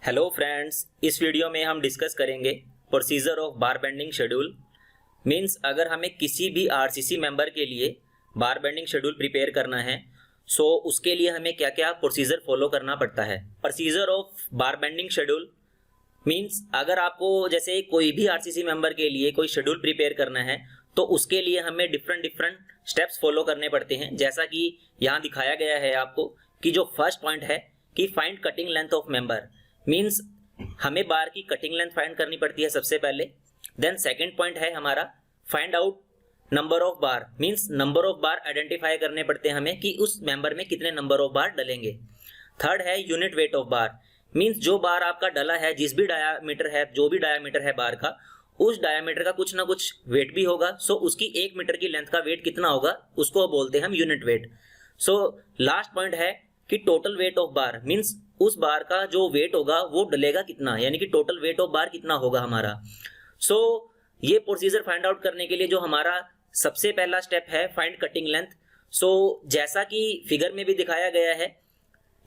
Hello friends, इस video में हम डिस्कस करेंगे procedure of bar bending schedule. Means अगर हमें किसी भी आरसीसी मेंबर के लिए बार बेंडिंग शेड्यूल प्रिपेयर करना है सो उसके लिए हमें क्या क्या प्रोसीजर फॉलो करना पड़ता है। Procedure of bar bending schedule means अगर आपको जैसे कोई भी आरसीसी मेंबर के लिए कोई शेड्यूल प्रिपेयर करना है तो उसके लिए हमें डिफरेंट स्टेप्स फॉलो करने पड़ते हैं। जैसा कि यहाँ दिखाया गया है आपको कि जो फर्स्ट पॉइंट है कि find cutting length of member. Means हमें बार की कटिंग लेंथ फाइंड करनी पड़ती है सबसे पहले। देन सेकंड पॉइंट है हमारा find out number of bar. Means number of bar identify करने पड़ते हैं हमें कि उस मेंबर में कितने नंबर ऑफ बार डलेंगे। थर्ड है unit weight of bar. Means जो बार आपका डला है, जिस भी डायामीटर है, जो भी डायामीटर है बार का, उस डायामीटर का कुछ ना कुछ वेट भी होगा। सो उसकी 1 मीटर की लेंथ का वेट कितना होगा उसको बोलते हैं हम unit weight. So last point है कि total weight of bar. Means उस बार का जो वेट होगा वो डलेगा कितना, यानी कि टोटल वेट ऑफ बार कितना होगा हमारा। सो ये प्रोसीजर फाइंड आउट करने के लिए जो हमारा सबसे पहला स्टेप है फाइंड कटिंग लेंथ। सो जैसा कि फिगर में भी दिखाया गया है,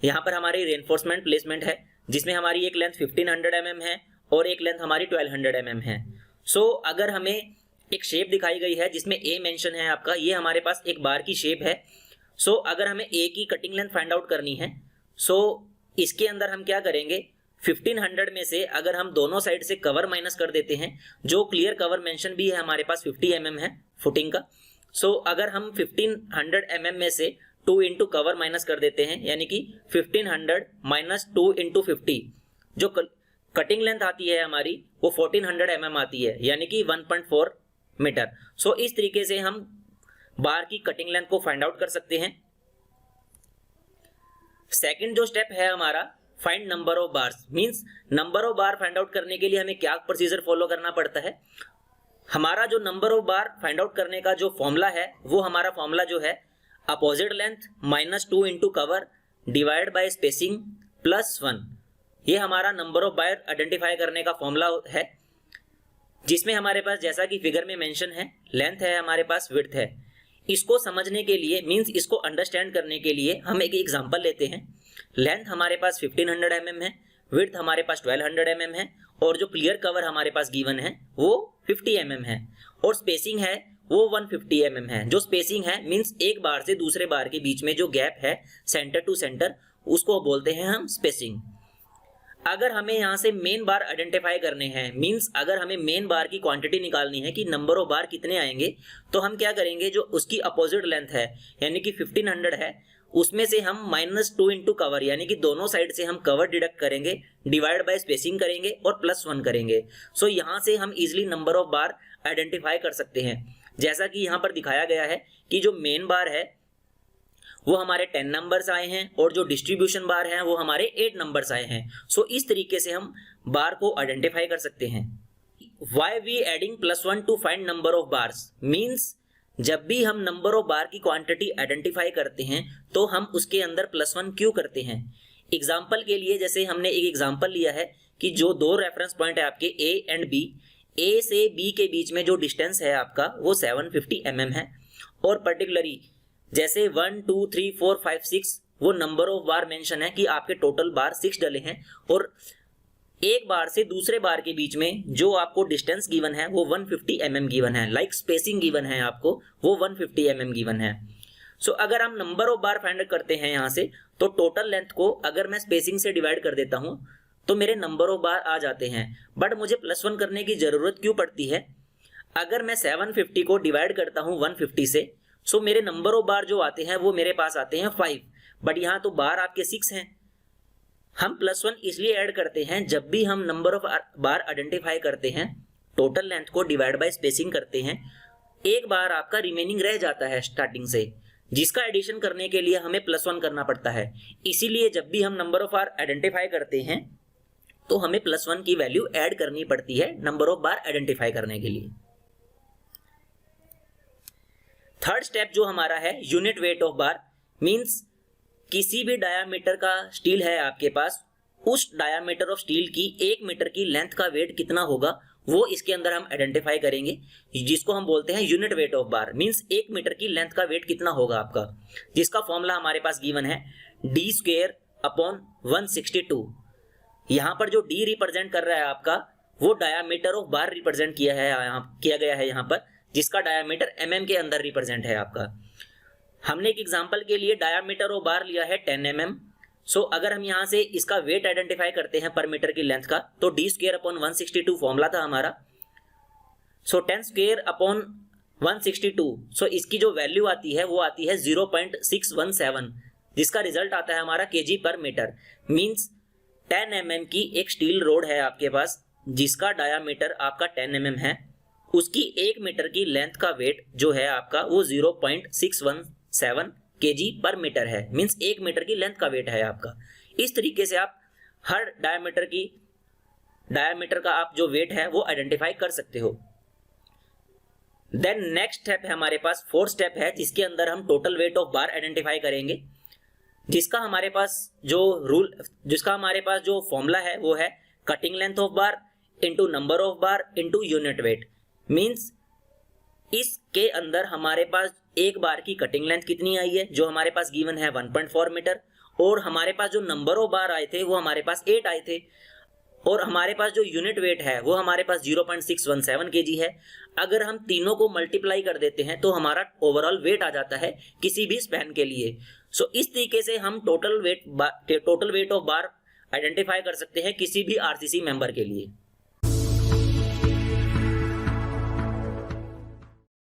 यहाँ पर हमारी रेनफोर्समेंट प्लेसमेंट है जिसमें हमारी एक लेंथ 1500 mm है और एक लेंथ हमारी 1200 mm है। सो अगर हमें एक शेप दिखाई गई है जिसमें ए मेंशन है आपका, ये हमारे पास एक बार की शेप है। सो अगर हमें ए की कटिंग लेंथ फाइंड आउट करनी है सो इसके अंदर हम क्या करेंगे, 1500 में से अगर हम दोनों साइड से कवर माइनस कर देते हैं, जो क्लियर कवर मेंशन भी है हमारे पास 50 mm है फुटिंग का। सो अगर हम 1500 mm में से 2 इंटू कवर माइनस कर देते हैं, यानी कि 1500 माइनस 2 इंटू 50, जो कटिंग लेंथ आती है हमारी वो 1400 mm आती है, यानी कि 1.4 मीटर। सो इस तरीके से हम बार की कटिंग लेंथ को फाइंड आउट कर सकते हैं। सेकंड जो स्टेप है हमारा find number of bars. Means number of bar find out करने के लिए हमें क्या प्रोसीजर फॉलो करना पड़ता है। हमारा जो number of bar find out करने का जो फॉर्मूला है वो हमारा फॉर्मूला जो है opposite length minus 2 into cover divide by spacing plus 1। ये हमारा नंबर ऑफ बार आइडेंटिफाई करने का फॉर्मूला है, जिसमें हमारे पास जैसा कि फिगर में मेंशन है लेंथ है, हमारे पास विड्थ है। इसको समझने के लिए मींस इसको अंडरस्टैंड करने के लिए हम एक एग्जांपल लेते हैं। लेंथ हमारे पास 1500 mm है, विड्थ हमारे पास 1200 mm है और जो क्लियर कवर हमारे पास गिवन है वो 50 mm है और स्पेसिंग है वो 150 mm है। जो स्पेसिंग है मींस एक बार से दूसरे बार के बीच में जो गैप है सेंटर टू सेंटर, उसको बोलते हैं हम स्पेसिंग। अगर हमें यहाँ से मेन बार आइडेंटिफाई करने हैं, मींस अगर हमें मेन बार की क्वांटिटी निकालनी है कि नंबर ऑफ बार कितने आएंगे, तो हम क्या करेंगे, जो उसकी अपोजिट लेंथ है यानी कि 1500 है, उसमें से हम माइनस 2 इंटू कवर यानी कि दोनों साइड से हम कवर डिडक्ट करेंगे, डिवाइड बाय स्पेसिंग करेंगे और प्लस 1 करेंगे। सो यहाँ से हम easily number of bar identify कर सकते हैं। जैसा कि यहाँ पर दिखाया गया है कि जो मेन बार है वो हमारे 10 नंबर्स आए हैं और जो डिस्ट्रीब्यूशन बार हैं वो हमारे 8 नंबर्स आए हैं। सो इस तरीके से हम बार को आइडेंटिफाई कर सकते हैं। Why we adding +1 to find number of bars. Means जब भी हम नंबर ऑफ बार की क्वांटिटी आइडेंटिफाई करते हैं तो हम उसके अंदर +1 क्यों करते हैं। एग्जाम्पल के लिए जैसे हमने एक एग्जाम्पल लिया है कि जो 2 रेफरेंस पॉइंट है आपके ए एंड बी, ए से बी के बीच में जो डिस्टेंस है आपका वो 750 mm है और पर्टिकुलरली जैसे 1 2 3 4 5 6 वो नंबर ऑफ बार मेंशन है कि आपके टोटल बार 6 डले हैं और एक बार से दूसरे बार के बीच में जो आपको डिस्टेंस गिवन है वो 150 mm गिवन है, लाइक स्पेसिंग गिवन है आपको वो 150 mm गिवन है। सो अगर हम नंबर ऑफ बार फाइंड करते हैं यहाँ से तो टोटल लेंथ को अगर मैं स्पेसिंग से डिवाइड कर देता हूँ तो मेरे नंबर ऑफ बार आ जाते हैं। बट मुझे +1 करने की जरूरत क्यों पड़ती है। अगर मैं 750 को डिवाइड करता हूँ 150 से, सो मेरे नंबर ऑफ बार जो आते हैं वो मेरे पास आते हैं 5, बट यहाँ तो बार आपके 6 हैं। हम +1 इसलिए ऐड करते हैं जब भी हम नंबर ऑफ बार आइडेंटिफाई करते हैं, टोटल लेंथ को डिवाइड बाय स्पेसिंग करते हैं, एक बार आपका रिमेनिंग रह जाता है स्टार्टिंग से, जिसका एडिशन करने के लिए हमें +1 करना पड़ता है। इसीलिए जब भी हम नंबर ऑफ बार आइडेंटिफाई करते हैं तो हमें +1 की वैल्यू ऐड करनी पड़ती है नंबर ऑफ बार आइडेंटिफाई करने के लिए। थर्ड स्टेप जो हमारा है unit weight of bar. Means किसी भी डायामीटर का स्टील है आपके पास, उस डायामीटर ऑफ स्टील की 1 मीटर की लेंथ का वेट कितना होगा वो इसके अंदर हम आइडेंटिफाई करेंगे, जिसको हम बोलते हैं unit weight of bar. Means 1 metre की लेंथ का वेट कितना होगा आपका, जिसका फॉर्मूला हमारे पास गिवन है d² अपॉन 162। यहाँ पर जो डी रिप्रेजेंट कर रहा है आपका, वो डायामीटर ऑफ बार रिप्रेजेंट किया गया है यहाँ पर, जिसका डायामीटर mm के अंदर रिप्रेजेंट है आपका। हमने एक एग्जांपल के लिए डायामीटर ऑफ बार लिया है 10 mm। सो अगर हम यहाँ से इसका वेट आइडेंटिफाई करते हैं पर मीटर की लेंथ का, तो d स्क्वायर अपॉन 162 फॉर्मूला था हमारा। सो 10 स्क्वायर अपॉन 162, सो इसकी जो वैल्यू आती है वो आती है 0.617, जिसका रिजल्ट आता है हमारा kg पर मीटर। मीन्स 10 mm की एक स्टील रोड है आपके पास, जिसका डायामीटर आपका 10 mm है, उसकी 1 मीटर की लेंथ का वेट जो है आपका वो 0.617 kg पर मीटर है। मीन्स 1 मीटर की लेंथ का वेट है आपका। इस तरीके से आप हर डायामीटर का आप जो वेट है वो आइडेंटिफाई कर सकते हो। देन नेक्स्ट स्टेप है हमारे पास, फोर्थ स्टेप है, जिसके अंदर हम total weight of bar identify करेंगे, जिसका हमारे पास जो फॉर्मूला है वो है cutting length of bar into number of bar into unit weight. Means इसके अंदर हमारे पास एक बार की कटिंग लेंथ कितनी आई है, जो हमारे पास गिवन है 1.4 मीटर, और हमारे पास जो नंबर ऑफ बार आए थे वो हमारे पास 8 आए थे, और हमारे पास जो यूनिट वेट है वो हमारे पास 0.617 kg है। अगर हम तीनों को मल्टीप्लाई कर देते हैं तो हमारा ओवरऑल वेट आ जाता है किसी भी स्पैन के लिए। सो इस तरीके से हम total weight of bar identify कर सकते हैं किसी भी आरसीसी मेंबर के लिए।